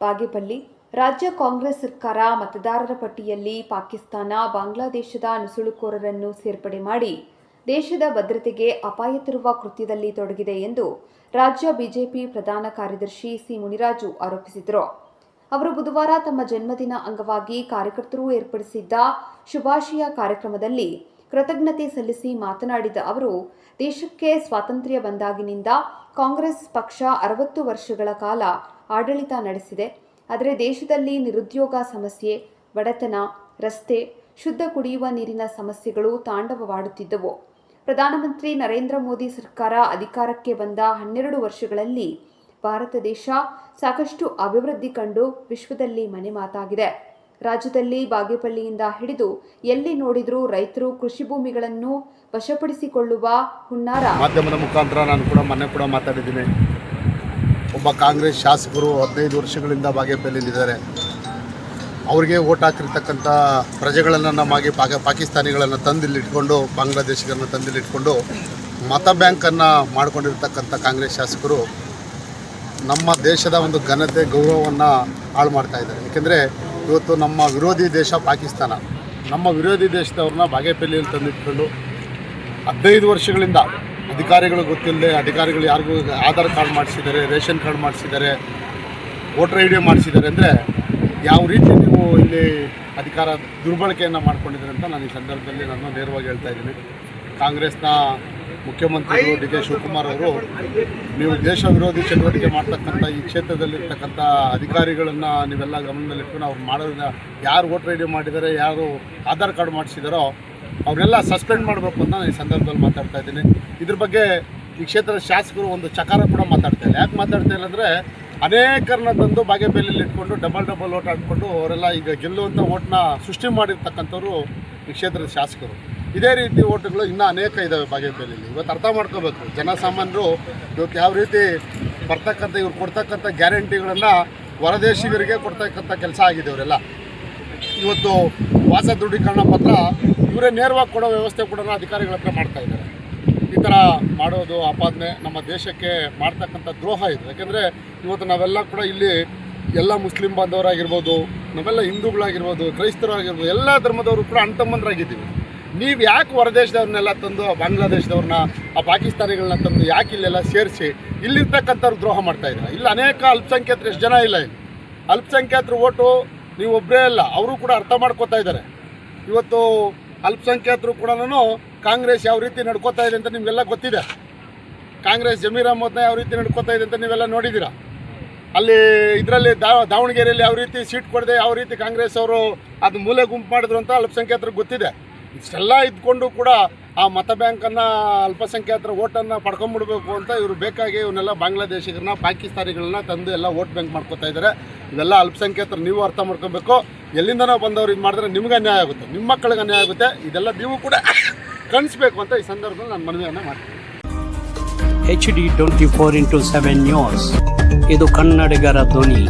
ಬಾಗೇಪಲ್ಲಿ ರಾಜ್ಯ ಕಾಂಗ್ರೆಸ್ ಸರ್ಕಾರ ಮತದಾರರ ಪಟ್ಟಿಯಲ್ಲಿ ಪಾಕಿಸ್ತಾನ, ಬಾಂಗ್ಲಾದೇಶದ ನುಸುಳುಕೋರರನ್ನು ಸೇರ್ಪಡೆ ಮಾಡಿ ದೇಶದ ಭದ್ರತೆಗೆ ಅಪಾಯ ತರುವ ಕೃತ್ಯದಲ್ಲಿ ತೊಡಗಿದೆ ಎಂದು ರಾಜ್ಯ ಬಿಜೆಪಿ ಪ್ರಧಾನ ಕಾರ್ಯದರ್ಶಿ ಸಿ ಮುನಿರಾಜು ಆರೋಪಿಸಿದರು. ಅವರು ಬುಧವಾರ ತಮ್ಮ ಜನ್ಮದಿನ ಅಂಗವಾಗಿ ಕಾರ್ಯಕರ್ತರು ಏರ್ಪಡಿಸಿದ್ದ ಶುಭಾಶಯ ಕಾರ್ಯಕ್ರಮದಲ್ಲಿ ಕೃತಜ್ಞತೆ ಸಲ್ಲಿಸಿ ಮಾತನಾಡಿದ ಅವರು, ದೇಶಕ್ಕೆ ಸ್ವಾತಂತ್ರ್ಯ ಬಂದಾಗಿನಿಂದ ಕಾಂಗ್ರೆಸ್ ಪಕ್ಷ 60 ವರ್ಷಗಳ ಕಾಲ ಆಡಳಿತ ನಡೆಸಿದೆ. ಆದರೆ ದೇಶದಲ್ಲಿ ನಿರುದ್ಯೋಗ ಸಮಸ್ಯೆ, ಬಡತನ, ರಸ್ತೆ, ಶುದ್ಧ ಕುಡಿಯುವ ನೀರಿನ ಸಮಸ್ಯೆಗಳು ತಾಂಡವವಾಡುತ್ತಿದ್ದವು. ಪ್ರಧಾನಮಂತ್ರಿ ನರೇಂದ್ರ ಮೋದಿ ಸರ್ಕಾರ ಅಧಿಕಾರಕ್ಕೆ ಬಂದ 12 ವರ್ಷಗಳಲ್ಲಿ ಭಾರತ ದೇಶ ಸಾಕಷ್ಟು ಅಭಿವೃದ್ಧಿ ಕಂಡು ವಿಶ್ವದಲ್ಲಿ ಮನೆ ಮಾತಾಗಿದೆ. ರಾಜ್ಯದಲ್ಲಿ ಬಾಗೇಪಲ್ಲಿಯಿಂದ ಹಿಡಿದು ಎಲ್ಲಿ ನೋಡಿದರೂ ರೈತರು ಕೃಷಿ ಭೂಮಿಗಳನ್ನು ವಶಪಡಿಸಿಕೊಳ್ಳುವ ಹುನ್ನಾರ. ಮಾಧ್ಯಮದ ಮುಖಾಂತರ ನಾನು ಕೂಡ ಮೊನ್ನೆ ಕೂಡ ಮಾತಾಡಿದ್ದೀನಿ. ಒಬ್ಬ ಕಾಂಗ್ರೆಸ್ ಶಾಸಕರು 15 ವರ್ಷಗಳಿಂದ ಬಾಗೇಪಲ್ಲಿಯಲ್ಲಿದ್ದಾರೆ. ಅವರಿಗೆ ಓಟ್ ಹಾಕಿರ್ತಕ್ಕಂಥ ಪ್ರಜೆಗಳನ್ನು ನಮಗೆ ಪಾಕಿಸ್ತಾನಿಗಳನ್ನು ತಂದಿಲ್ಲಿಟ್ಕೊಂಡು, ಬಾಂಗ್ಲಾದೇಶಿಗರನ್ನು ತಂದಿಲ್ಲಿಟ್ಕೊಂಡು ಮತ ಬ್ಯಾಂಕನ್ನು ಮಾಡಿಕೊಂಡಿರ್ತಕ್ಕಂಥ ಕಾಂಗ್ರೆಸ್ ಶಾಸಕರು ನಮ್ಮ ದೇಶದ ಒಂದು ಘನತೆ, ಗೌರವವನ್ನು ಹಾಳು ಮಾಡ್ತಾ ಇದ್ದಾರೆ. ಏಕೆಂದರೆ ಇವತ್ತು ನಮ್ಮ ವಿರೋಧಿ ದೇಶ ಪಾಕಿಸ್ತಾನ, ನಮ್ಮ ವಿರೋಧಿ ದೇಶದವ್ರನ್ನ ಬಾಗೇಪಲ್ಲಿಯಲ್ಲಿ ತಂದಿಟ್ಕೊಂಡು 15 ವರ್ಷಗಳಿಂದ ಅಧಿಕಾರಿಗಳು ಗೊತ್ತಿಲ್ಲದೆ, ಅಧಿಕಾರಿಗಳು ಯಾರಿಗೂ ಆಧಾರ್ ಕಾರ್ಡ್ ಮಾಡಿಸಿದ್ದಾರೆ, ರೇಷನ್ ಕಾರ್ಡ್ ಮಾಡಿಸಿದ್ದಾರೆ, ವೋಟರ್ ಐ ಡಿ ಮಾಡಿಸಿದ್ದಾರೆ. ಅಂದರೆ ಯಾವ ರೀತಿ ನೀವು ಇಲ್ಲಿ ಅಧಿಕಾರ ದುರ್ಬಳಕೆಯನ್ನು ಮಾಡ್ಕೊಂಡಿದ್ದಾರೆ ಅಂತ ನಾನು ಈ ಸಂದರ್ಭದಲ್ಲಿ ನಾನು ನೇರವಾಗಿ ಹೇಳ್ತಾ ಇದ್ದೀನಿ. ಕಾಂಗ್ರೆಸ್ನ ಮುಖ್ಯಮಂತ್ರಿಗಳು ಡಿ ಕೆ ಶಿವಕುಮಾರ್ ಅವರು, ನೀವು ದೇಶ ವಿರೋಧಿ ಚಟುವಟಿಕೆ ಮಾಡ್ತಕ್ಕಂಥ ಈ ಕ್ಷೇತ್ರದಲ್ಲಿರ್ತಕ್ಕಂಥ ಅಧಿಕಾರಿಗಳನ್ನು ನೀವೆಲ್ಲ ಗಮನದಲ್ಲಿಟ್ಕೊಂಡು ಅವ್ರು ಮಾಡೋದನ್ನ, ಯಾರು ವೋಟರ್ ಐ ಡಿ ಮಾಡಿದ್ದಾರೆ, ಯಾರು ಆಧಾರ್ ಕಾರ್ಡ್ ಮಾಡಿಸಿದಾರೋ ಅವರೆಲ್ಲ ಸಸ್ಪೆಂಡ್ ಮಾಡಬೇಕು ಅಂತ ನಾನು ಈ ಸಂದರ್ಭದಲ್ಲಿ ಮಾತಾಡ್ತಾ ಇದ್ದೀನಿ. ಇದ್ರ ಬಗ್ಗೆ ಈ ಕ್ಷೇತ್ರದ ಶಾಸಕರು ಒಂದು ಚಕಾರ ಕೂಡ ಮಾತಾಡ್ತಾ ಇಲ್ಲ. ಯಾಕೆ ಮಾತಾಡ್ತಾ ಇಲ್ಲ ಅಂದರೆ, ಅನೇಕರನ್ನ ತಂದು ಬಾಗೇಪಲ್ಲಿಯಲ್ಲಿ ಇಟ್ಕೊಂಡು ಡಬಲ್ ಓಟ್ ಆಡಿಕೊಂಡು ಅವರೆಲ್ಲ ಈಗ ಗೆಲ್ಲುವಂಥ ಓಟ್ನ ಸೃಷ್ಟಿ ಮಾಡಿರ್ತಕ್ಕಂಥವ್ರು ಈ ಕ್ಷೇತ್ರದ ಶಾಸಕರು. ಇದೇ ರೀತಿ ಓಟುಗಳು ಇನ್ನೂ ಅನೇಕ ಇದ್ದಾವೆ ಬಾಗೇಪಲ್ಲಿಯಲ್ಲಿ. ಇವತ್ತು ಅರ್ಥ ಮಾಡ್ಕೋಬೇಕು, ಜನಸಾಮಾನ್ಯರು ಇವತ್ತು ಯಾವ ರೀತಿ ಬರ್ತಕ್ಕಂಥ ಇವ್ರು ಕೊಡ್ತಕ್ಕಂಥ ಗ್ಯಾರಂಟಿಗಳನ್ನು ಹೊರದೇಶಿಗರಿಗೆ ಕೊಡ್ತಕ್ಕಂಥ ಕೆಲಸ ಆಗಿದೆ. ಅವರೆಲ್ಲ ಇವತ್ತು ವಾಸ ದೃಢೀಕರಣ ಪತ್ರ ಇವರೇ ನೇರವಾಗಿ ಕೊಡೋ ವ್ಯವಸ್ಥೆ ಕೂಡ ಅಧಿಕಾರಿಗಳ ಹತ್ರ ಮಾಡ್ತಾ ಇದ್ದಾರೆ. ಈ ಥರ ಮಾಡೋದು ಆಪಾದನೆ ನಮ್ಮ ದೇಶಕ್ಕೆ ಮಾಡ್ತಕ್ಕಂಥ ದ್ರೋಹ ಇದು. ಯಾಕೆಂದರೆ ಇವತ್ತು ನಾವೆಲ್ಲ ಕೂಡ ಇಲ್ಲಿ ಎಲ್ಲ ಮುಸ್ಲಿಂ ಬಾಂಧವರಾಗಿರ್ಬೋದು, ನಾವೆಲ್ಲ ಹಿಂದೂಗಳಾಗಿರ್ಬೋದು, ಕ್ರೈಸ್ತರಾಗಿರ್ಬೋದು, ಎಲ್ಲ ಧರ್ಮದವರು ಕೂಡ ಅಣ್ತಮ್ಮಂದರಾಗಿದ್ದೀವಿ. ನೀವು ಯಾಕೆ ಹೊರದೇಶದವ್ರನ್ನೆಲ್ಲ ತಂದು, ಬಾಂಗ್ಲಾದೇಶದವ್ರನ್ನ, ಆ ಪಾಕಿಸ್ತಾನಿಗಳನ್ನ ತಂದು ಯಾಕೆ ಇಲ್ಲೆಲ್ಲ ಸೇರಿಸಿ ಇಲ್ಲಿರ್ತಕ್ಕಂಥವ್ರು ದ್ರೋಹ ಮಾಡ್ತಾಯಿದ್ದಾರೆ? ಇಲ್ಲಿ ಅನೇಕ ಅಲ್ಪಸಂಖ್ಯಾತರು ಎಷ್ಟು ಜನ ಇಲ್ಲ. ಇಲ್ಲಿ ಅಲ್ಪಸಂಖ್ಯಾತರು ಓಟು ನೀವು ಒಬ್ಬರೇ ಅಲ್ಲ, ಅವರು ಕೂಡ ಅರ್ಥ ಮಾಡ್ಕೋತಾ ಇದ್ದಾರೆ. ಇವತ್ತು ಅಲ್ಪಸಂಖ್ಯಾತರು ಕೂಡ ಕಾಂಗ್ರೆಸ್ ಯಾವ ರೀತಿ ನಡ್ಕೋತಾ ಇದೆ ಅಂತ ನಿಮಗೆಲ್ಲ ಗೊತ್ತಿದೆ. ಕಾಂಗ್ರೆಸ್ ಜಮೀರ್ ಅಹ್ಮದ್ನ ಯಾವ ರೀತಿ ನಡ್ಕೋತಾ ಇದೆ ಅಂತ ನೀವೆಲ್ಲ ನೋಡಿದ್ದೀರಾ. ಅಲ್ಲಿ ಇದರಲ್ಲಿ ದಾವಣಗೆರೆಯಲ್ಲಿ ಯಾವ ರೀತಿ ಸೀಟ್ ಕೊಡದೆ ಯಾವ ರೀತಿ ಕಾಂಗ್ರೆಸ್ ಅವರು ಅದು ಮೂಲೆ ಗುಂಪು ಮಾಡಿದ್ರು ಅಂತ ಅಲ್ಪಸಂಖ್ಯಾತರಿಗೆ ಗೊತ್ತಿದೆ. ಇಷ್ಟೆಲ್ಲ ಇದ್ಕೊಂಡು ಕೂಡ ಆ ಮತ ಬ್ಯಾಂಕನ್ನು, ಅಲ್ಪಸಂಖ್ಯಾತರ ಓಟನ್ನು ಪಡ್ಕೊಂಬಿಡ್ಬೇಕು ಅಂತ ಇವರು ಬೇಕಾಗಿ ಇವನ್ನೆಲ್ಲ ಬಾಂಗ್ಲಾದೇಶಿಗರನ್ನ, ಪಾಕಿಸ್ತಾನಿಗಳನ್ನ ತಂದು ಎಲ್ಲ ವೋಟ್ ಬ್ಯಾಂಕ್ ಮಾಡ್ಕೋತಾ ಇದ್ದಾರೆ. ಇವೆಲ್ಲ ಅಲ್ಪಸಂಖ್ಯಾತರು ನೀವು ಅರ್ಥ ಮಾಡ್ಕೋಬೇಕು. ಎಲ್ಲಿಂದನೋ ಬಂದವರು ಇದು ಮಾಡಿದ್ರೆ ನಿಮ್ಗೆ ಅನ್ಯಾಯ ಆಗುತ್ತೆ, ನಿಮ್ಮ ಮಕ್ಕಳಿಗೆ ಅನ್ಯಾಯ ಆಗುತ್ತೆ. ಇದೆಲ್ಲ ನೀವು ಕೂಡ ಕಣಿಸ್ಬೇಕು ಅಂತ ಈ ಸಂದರ್ಭದಲ್ಲಿ ನಾನು ಮನವಿಯನ್ನು ಮಾಡ್ತೀನಿ. HD 24x7 ನ್ಯೂಸ್, ಇದು ಕನ್ನಡಿಗರ ಧ್ವನಿ.